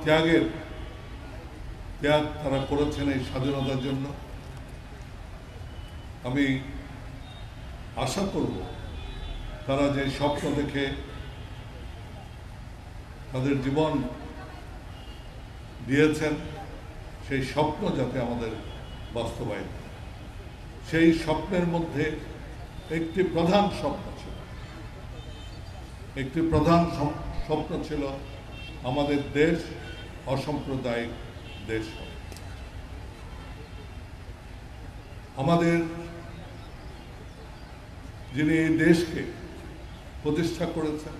ত্যাগ তারা করেছেন এই স্বাধীনতার জন্য। আমি আশা করব তারা যে স্বপ্ন দেখে তাদের জীবন দিয়েছেন সেই স্বপ্ন যাতে আমাদের বাস্তবায়িত। সেই স্বপ্নের মধ্যে একটি প্রধান স্বপ্ন ছিল আমাদের দেশ অসাম্প্রদায়িক দেশ। আমাদের যিনি এই দেশকে প্রতিষ্ঠা করেছেন,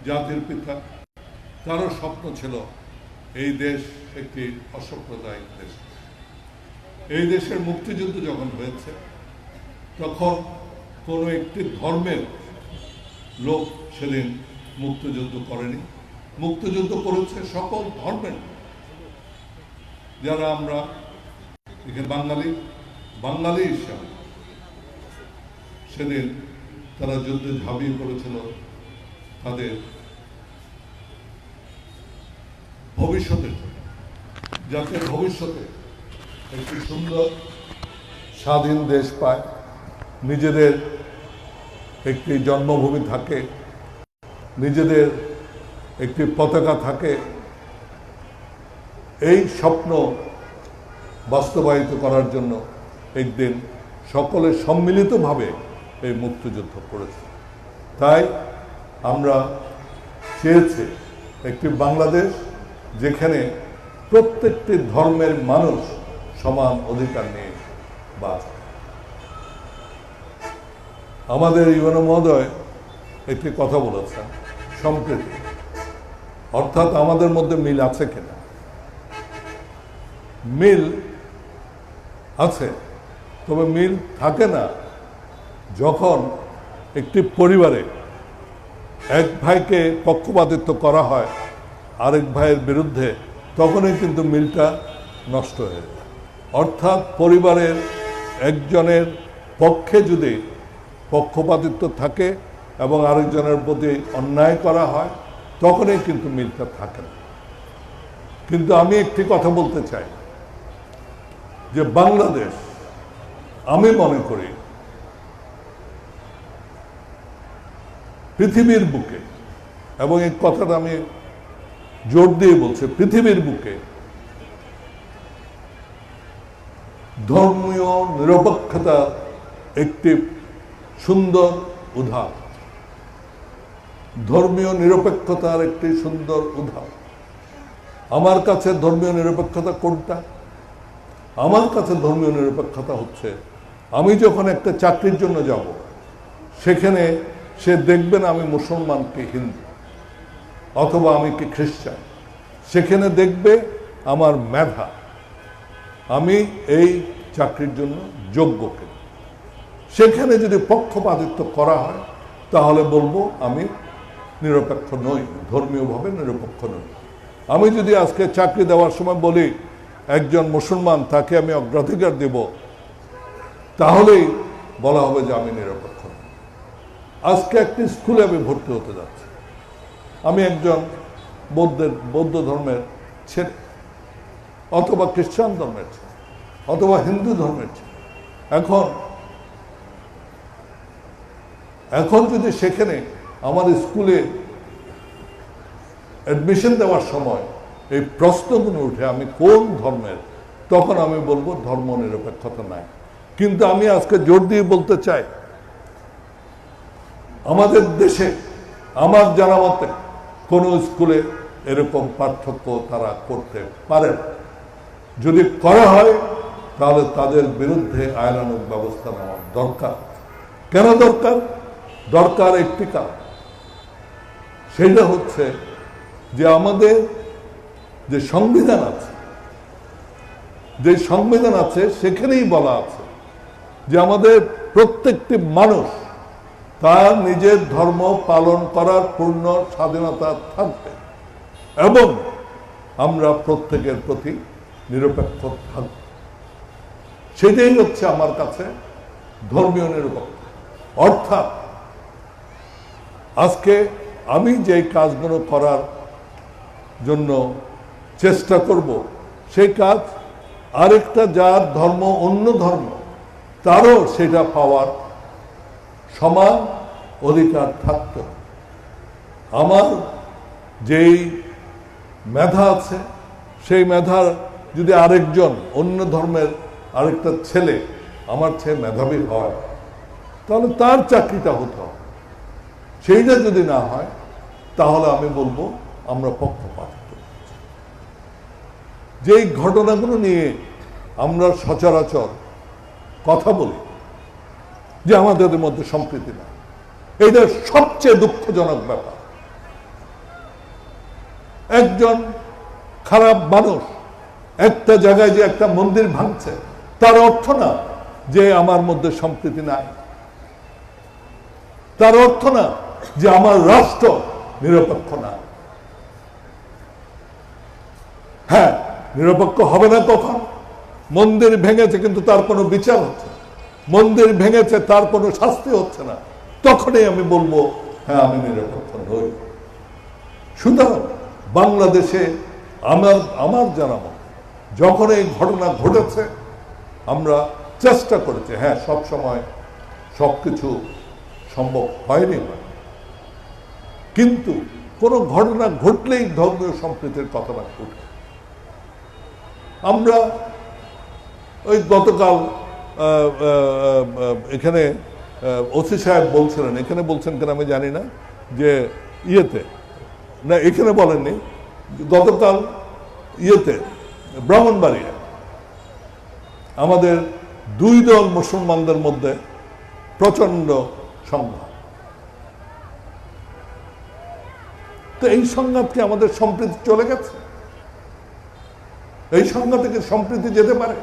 জাতির পিতা, তারও স্বপ্ন ছিল এই দেশ একটি অসাম্প্রদায়িক দেশ। এই দেশের মুক্তিযুদ্ধ যখন হয়েছে তখন কোনো একটি ধর্মের লোক সেদিন মুক্তিযুদ্ধ করেনি। মুক্তিযুদ্ধ করেছে সকল ধর্মের, যারা আমরা এখানে বাঙালি হিসাবে সেদিন তারা যুদ্ধে ঝাঁপিয়ে পড়েছিল তাদের ভবিষ্যতের জন্য, যাতে ভবিষ্যতে একটি সুন্দর স্বাধীন দেশ পায়, নিজেদের একটি জন্মভূমি থাকে, নিজেদের একটি পতাকা থাকে। এই স্বপ্ন বাস্তবায়িত করার জন্য একদিন সকলে সম্মিলিতভাবে এই মুক্তিযুদ্ধ করেছে। তাই আমরা চেয়েছি একটি বাংলাদেশ যেখানে প্রত্যেকটি ধর্মের মানুষ সমান অধিকার নিয়ে বাঁচে। আমাদের ইউএনও মহোদয় একটি কথা বলেছেন, সম্প্রীতি, অর্থাৎ আমাদের মধ্যে মিল আছে কিনা। মিল আছে, তবে মিল থাকে না যখন একটি পরিবারে এক ভাইকে পক্ষপাতিত্ব করা হয় আরেক ভাইয়ের বিরুদ্ধে, তখনই কিন্তু মিলটা নষ্ট হয়ে যায়। অর্থাৎ পরিবারের একজনের পক্ষে যদি পক্ষপাতিত্ব থাকে এবং আরেকজনের প্রতি অন্যায় করা হয়, তখনই কিন্তু মিলটা থাকে না। কিন্তু আমি একটি কথা বলতে চাই যে বাংলাদেশ, আমি মনে করি পৃথিবীর বুকে, এবং এই কথাটা আমি জোর দিয়ে বলছি, পৃথিবীর বুকে ধর্মীয় নিরপেক্ষতার একটি সুন্দর উদাহরণ। ধর্মীয় নিরপেক্ষতার একটি সুন্দর উদাহরণ। আমার কাছে ধর্মীয় নিরপেক্ষতা কোনটা? আমার কাছে ধর্মীয় নিরপেক্ষতা হচ্ছে, আমি যখন একটা চাকরির জন্য যাব, সেখানে সে দেখবে না আমি মুসলমান কি হিন্দু, অথবা আমি কি খ্রিস্টান। সেখানে দেখবে আমার মেধা, আমি এই চাকরির জন্য যোগ্য কিনা। সেখানে যদি পক্ষপাতিত্ব করা হয় তাহলে বলবো আমি নিরপেক্ষ নই, ধর্মীয়ভাবে নিরপেক্ষ নই। আমি যদি আজকে চাকরি দেওয়ার সময় বলি একজন মুসলমান, তাকে আমি অগ্রাধিকার দেব, তাহলেই বলা হবে যে আমি নিরপেক্ষ নই। আজকে একটি স্কুলে আমি ভর্তি হতে যাচ্ছি, আমি একজন বৌদ্ধ ধর্মের ছেলে, অথবা খ্রিস্টান ধর্মের ছেলে, অথবা হিন্দু ধর্মের ছেলে। এখন যদি সেখানে আমার স্কুলে অ্যাডমিশন দেওয়ার সময় এই প্রশ্নগুলো উঠে আমি কোন ধর্মের, তখন আমি বলবো ধর্ম নিরপেক্ষতা নাই। কিন্তু আমি আজকে জোর দিয়ে বলতে চাই, আমাদের দেশে আমার জানা মতে কোনো স্কুলে এরকম পার্থক্য তারা করতে পারে না। যদি করা হয় তাহলে তাদের বিরুদ্ধে আইনানুগ ব্যবস্থা নেওয়া দরকার। কেন দরকার? দরকার একটি কারণ, সেটা হচ্ছে যে আমাদের যে সংবিধান আছে সেখানেই বলা আছে যে আমাদের প্রত্যেকটি মানুষ তার নিজের ধর্ম পালন করার পূর্ণ স্বাধীনতা থাকবে, এবং আমরা প্রত্যেকের প্রতি নিরপেক্ষ থাকব। সেটাই হচ্ছে আমার কাছে ধর্মীয় নিরপেক্ষ। অর্থাৎ আজকে আমি যে কাজগুলো করার জন্য চেষ্টা করব, সেই কাজ আরেকটা যার ধর্ম অন্য ধর্ম তারও সেটা পাওয়ার সমান অধিকার থাকত। আমার যেই মেধা আছে সেই মেধার যদি আরেকজন অন্য ধর্মের আরেকটা ছেলে আমার চেয়ে মেধাবী হয় তাহলে তার চাকরিটা হতে হবে। সেইটা যদি না হয় তাহলে আমি বলবো আমরা পক্ষপাতিত্ব। যেই ঘটনাগুলো নিয়ে আমরা সচরাচর কথা বলি যে আমাদের মধ্যে সম্প্রীতি না, এটা সবচেয়ে দুঃখজনক ব্যাপার। একজন খারাপ মানুষ একটা জায়গায় যে একটা মন্দির ভাঙছে তার অর্থ না যে আমার মধ্যে সম্প্রীতি নাই, তার অর্থ না যে আমার রাষ্ট্র নিরপেক্ষ না। হ্যাঁ, নিরপেক্ষ হবে না কখন? মন্দির ভেঙেছে কিন্তু তার কোনো বিচার হচ্ছে না, মন্দির ভেঙেছে তার কোনো শাস্তি হচ্ছে না, তখনই আমি বলবো হ্যাঁ আমি নিরপেক্ষ নই। সুতরাং বাংলাদেশে আমার জানা মতে যখন এই ঘটনা ঘটেছে আমরা চেষ্টা করেছি, হ্যাঁ সব সময় সবকিছু সম্ভব হয়নি, কিন্তু কোনো ঘটনা ঘটলেই ধর্মীয় সম্প্রীতির কথাটা উঠে। আমরা ওই গতকাল এখানে ওসি সাহেব বলছিলেন, এখানে বলছেন কেন আমি জানি না, যে ইয়েতে না এখানে বলেননি, গতকাল ইয়েতে ব্রাহ্মণবাড়িয়া আমাদের দুই দল মুসলমানদের মধ্যে প্রচন্ড সংঘাত। তো এই সংঘাত কি আমাদের সম্প্রীতি চলে গেছে? এই সংঘাত থেকে সম্প্রীতি যেতে পারে?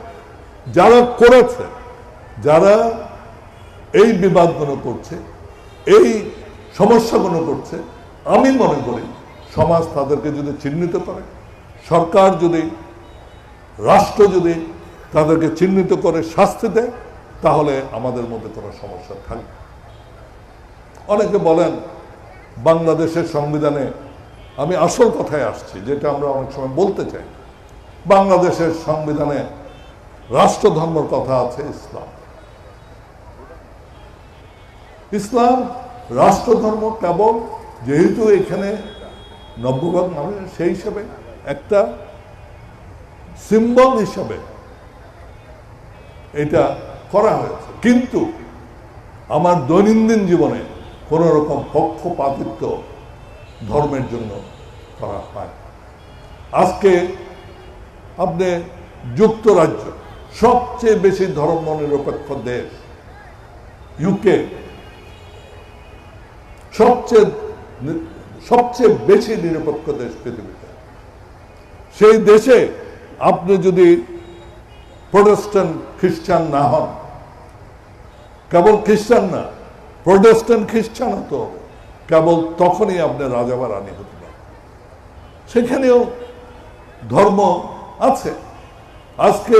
যারা করেছে, যারা এই বিবাদগুলো করছে, এই সমস্যাগুলো করছে, আমি মনে করি সমাজ তাদেরকে যদি চিহ্নিত করে, সরকার যদি, রাষ্ট্র যদি তাদেরকে চিহ্নিত করে শাস্তি দেয়, তাহলে আমাদের মধ্যে কোনো সমস্যা থাকবে। অনেকে বলেন বাংলাদেশের সংবিধানে, আমি আসল কথায় আসছি যেটা আমরা অনেক সময় বলতে চাই, বাংলাদেশের সংবিধানে রাষ্ট্রধর্মের কথা আছে ইসলাম। ইসলাম রাষ্ট্রধর্ম কেবল যেহেতু এখানে 90% মানুষ, সেই হিসাবে একটা সিম্বল হিসাবে এটা করা হয়েছে, কিন্তু আমার দৈনন্দিন জীবনে কোন রকম পক্ষপাতিত্ব ধর্মের জন্য করা হয়। আজকে আপনি যুক্তরাজ্য সবচেয়ে বেশি ধর্মনিরপেক্ষ দেশ, ইউকে সবচেয়ে বেশি নিরপেক্ষ দেশ পৃথিবীতে, সেই দেশে আপনি যদি প্রোটেস্ট্যান্ট খ্রিস্টান না হন, কেবল খ্রিস্টান না প্রোটেস্ট্যান্ট খ্রিস্টান হতে হবে, কেবল তখনই আপনি রাজা বা রানী হতে পারেন। সেখানেও ধর্ম আছে। আজকে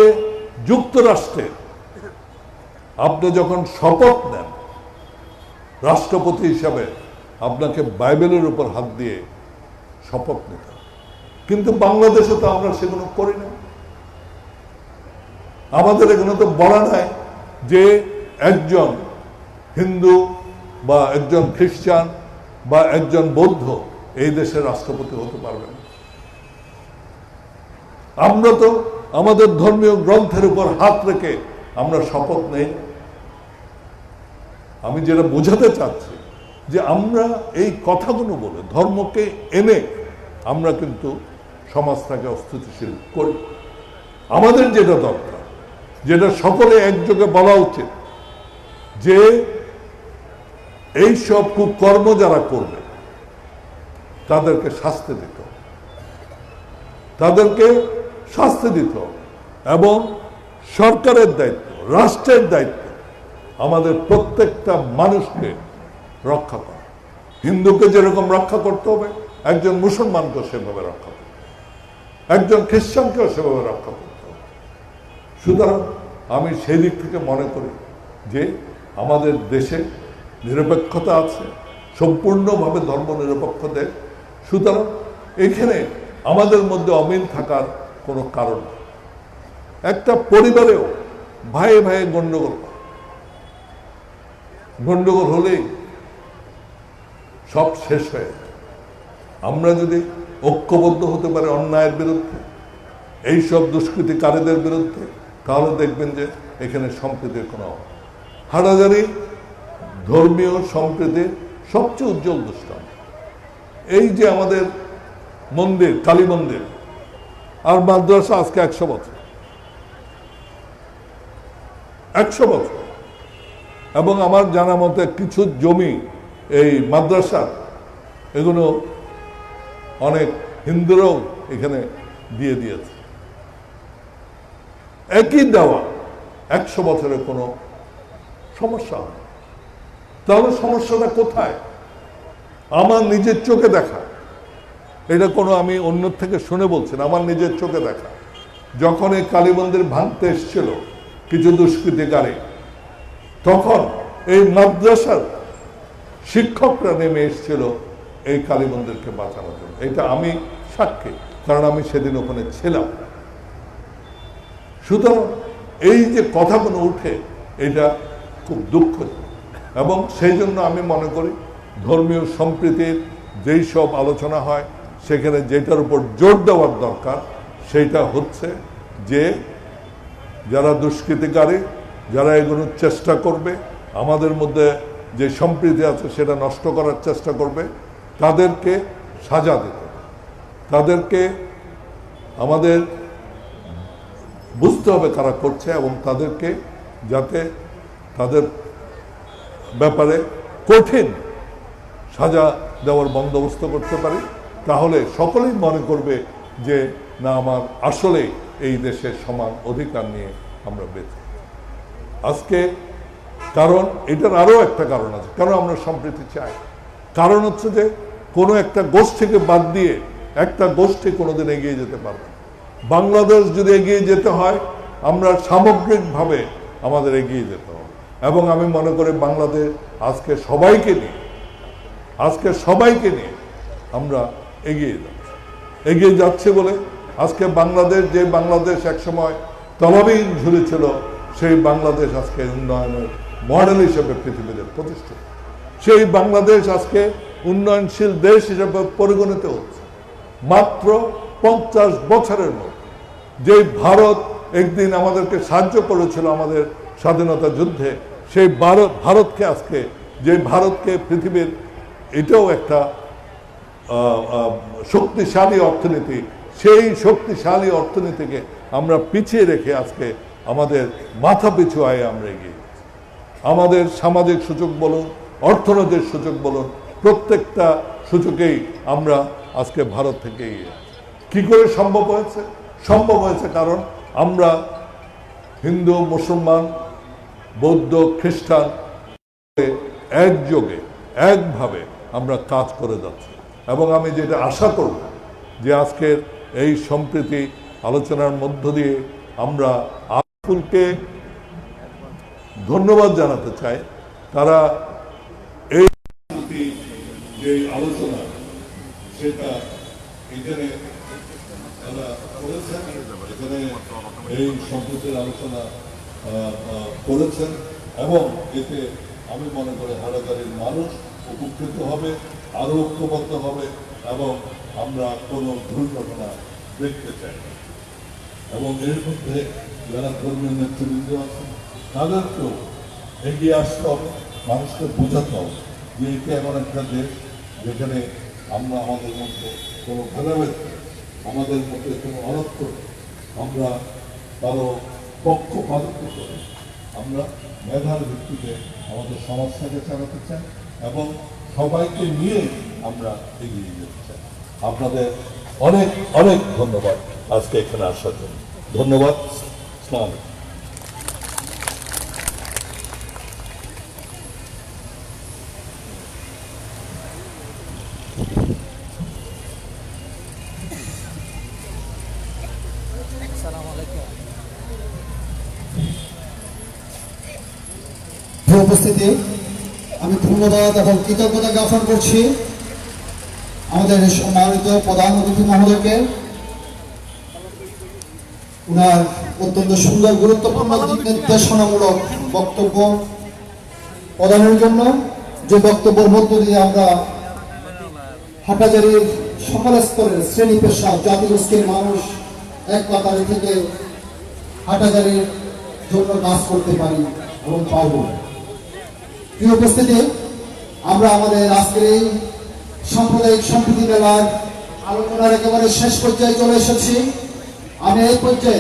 যুক্তরাষ্ট্রে আপনি যখন শপথ নেন রাষ্ট্রপতি হিসাবে, আপনাকে বাইবেলের উপর হাত দিয়ে শপথ নিতে হবে, কিন্তু বাংলাদেশে তো আমরা সেগুলো করি না। আমাদের এখানে তো বলা নাই যে একজন হিন্দু বা একজন খ্রিস্টান বা একজন বৌদ্ধ এই দেশের রাষ্ট্রপতি হতে পারবে না। আমরা তো আমাদের ধর্মীয় গ্রন্থের উপর হাত রেখে আমরা শপথ নেই। আমি যেটা বোঝাতে চাচ্ছি যে আমরা এই কথাগুলো বলে ধর্মকে এনে আমরা কিন্তু সমাজটাকে অস্থিতিশীল করি। আমাদের যেটা দরকার, যেটা সকলে একযোগে বলা উচিত, যে এই সব কুকর্ম যারা করবে তাদেরকে শাস্তি দিতে হবে, তাদেরকে শাস্তি দিতে হবে, এবং সরকারের দায়িত্ব, রাষ্ট্রের দায়িত্ব আমাদের প্রত্যেকটা মানুষকে রক্ষা করা। হিন্দুকে যেরকম রক্ষা করতে হবে, একজন মুসলমানকেও সেভাবে রক্ষা করতে হবে, একজন খ্রিস্টানকেও সেভাবে রক্ষা করতে হবে। সুতরাং আমি সেই দিক থেকে মনে করি যে আমাদের দেশে নিরপেক্ষতা আছে, সম্পূর্ণভাবে ধর্ম নিরপেক্ষ দেশ। সুতরাং এখানে আমাদের মধ্যে অমিল থাকার কোনো কারণ নেই। একটা পরিবারেও ভাইয়ে ভাইয়ে গন্ডগোল হলেই সব শেষ হয়ে যায়। আমরা যদি ঐক্যবদ্ধ হতে পারি অন্যায়ের বিরুদ্ধে, এইসব দুষ্কৃতিকারীদের বিরুদ্ধে, তাহলে দেখবেন যে এখানে সম্প্রীতির কোনো হাটাজারি ধর্মীয় সম্প্রীতির সবচেয়ে উজ্জ্বল দৃষ্টান্ত। এই যে আমাদের মন্দির, কালী মন্দির আর মাদ্রাসা আজকে 100 বছর, 100 বছর। এবং আমার জানা মতে কিছু জমি এই মাদ্রাসার এগুলো অনেক হিন্দুরাও এখানে দিয়ে দিয়েছে। একই দেওয়া 100 বছরের কোনো সমস্যা হয়। তাহলে সমস্যাটা কোথায়? আমার নিজের চোখে দেখা, এটা কোনো আমি অন্য থেকে শুনে বলছি না, আমার নিজের চোখে দেখা। যখন এই কালী মন্দির ভাঙতে এসেছিল কিছু দুষ্কৃতিকারী, তখন এই মাদ্রাসার শিক্ষকরা নেমে এসেছিল এই কালী মন্দিরকে বাঁচানোর জন্য। এটা আমি সাক্ষী, কারণ আমি সেদিন ওখানে ছিলাম। সুতরাং এই যে কথাগুলো উঠে, এটা খুব দুঃখজনক। এবং সেই জন্য আমি মনে করি ধর্মীয় সম্প্রীতির যেই সব আলোচনা হয়, সেখানে যেটার উপর জোর দেওয়ার দরকার সেইটা হচ্ছে যে যারা দুষ্কৃতিকারী, যারা এগুলোর চেষ্টা করবে, আমাদের মধ্যে যে সম্প্রীতি আছে সেটা নষ্ট করার চেষ্টা করবে, তাদেরকে সাজা দিতে হবে। তাদেরকে আমাদের বুঝতে হবে কারা করছে, এবং তাদেরকে যাতে তাদের ব্যাপারে কঠিন সাজা দেওয়ার বন্দোবস্ত করতে পারি, তাহলে সকলেই মনে করবে যে না, আমার আসলে এই দেশের সমান অধিকার নিয়ে আমরা বেঁচে আজকে। কারণ এটার আরও একটা কারণ আছে, কেন আমরা সম্প্রীতি চাই। কারণ হচ্ছে যে কোনো একটা গোষ্ঠীকে বাদ দিয়ে একটা গোষ্ঠী কোনোদিন এগিয়ে যেতে পারবে। বাংলাদেশ যদি এগিয়ে যেতে হয়, আমরা সামগ্রিকভাবে আমাদের এগিয়ে যেতে হবে। এবং আমি মনে করি বাংলাদেশ আজকে সবাইকে নিয়ে আমরা এগিয়ে যাচ্ছে বলে আজকে বাংলাদেশ, যে বাংলাদেশ একসময় তলাবিহীন ঝুলেছিল, সেই বাংলাদেশ আজকে উন্নয়নের মডেল হিসেবে পৃথিবীতে প্রতিষ্ঠিত। সেই বাংলাদেশ আজকে উন্নয়নশীল দেশ হিসেবে পরিগণিত হচ্ছে। মাত্র 50 বছরের মধ্যে যে ভারত একদিন আমাদেরকে সাহায্য করেছিল আমাদের স্বাধীনতা যুদ্ধে, সেই ভারতকে আজকে, যে ভারতকে পৃথিবীর এটাও একটা শক্তিশালী অর্থনীতি, সেই শক্তিশালী অর্থনীতিকে আমরা পিছিয়ে রেখে আজকে আমাদের মাথা পিছু আয়ে আমরা এগিয়ে যাচ্ছি। আমাদের সামাজিক সুযোগ বলুন, অর্থনৈতিক সুযোগ বলুন, প্রত্যেকটা সুযোগেই আমরা আজকে ভারত থেকে এগিয়ে যাচ্ছি। কি করে সম্ভব হয়েছে? সম্ভব হয়েছে কারণ আমরা হিন্দু, মুসলমান, বৌদ্ধ, খ্রিস্টান একযোগে, একভাবে আমরা কাজ করে যাচ্ছি। এবং আমি যেটা আশা করব যে আজকের এই সম্প্রীতি আলোচনার মধ্য দিয়ে আমরা আকুলকে ধন্যবাদ জানাতে চাই। তারা এই যে আলোচনা সেটা এখানে তারা করেছেন, এখানে এই সম্প্রীতির আলোচনা করেছেন, এবং এতে আমি মনে করি হাটাজারির মানুষ উপকৃত হবে, আরো ঐক্যবদ্ধ হবে, এবং আমরা কোনো দুর্ঘটনা দেখতে চাই না। এবং এর মধ্যে যারা ধর্মীয় নেতৃবৃন্দ আছেন তাদেরকেও এগিয়ে আসতে হবে, মানুষকে বোঝাতে হবে যে এটি এমন একটা দেশ যেখানে আমরা আমাদের মধ্যে কোনো ভেদাভেদ, আমাদের মধ্যে কোনো অনর্থ, আমরা কারো পক্ষপাতিত্ব করে আমরা মেধার ভিত্তিতে আমাদের সমাজটাকে চালাতে চাই এবং সবাইকে নিয়ে আমরা এগিয়ে যেতে চাই। আপনাদের অনেক অনেক ধন্যবাদ আজকে এখানে আসার জন্য। ধন্যবাদ। আসসালামু আলাইকুম। উপস্থিতি আমি ধন্যবাদ এবং কৃতজ্ঞতা জ্ঞাপন করছি আমাদের সম্মানিত প্রধান অতিথি মহোদয়কে ওনার অত্যন্ত সুন্দর গুরুত্বপূর্ণ দিক নির্দেশনামূলক বক্তব্য প্রদানের জন্য, যে বক্তব্যের মধ্য দিয়ে আমরা হাটহাজারীর সকল স্তরের শ্রেণী পেশা জাতিগোষ্ঠীর মানুষ এক কাতারে থেকে হাটহাজারীর জন্য কাজ করতে পারি এবং পারব। প্রিয় উপস্থিতি, আমরা আমাদের আজকের এই সাম্প্রদায়িক সম্প্রীতি মেলার আলোচনার একেবারে শেষ পর্যায়ে চলে এসেছি। আমি এই পর্যায়ে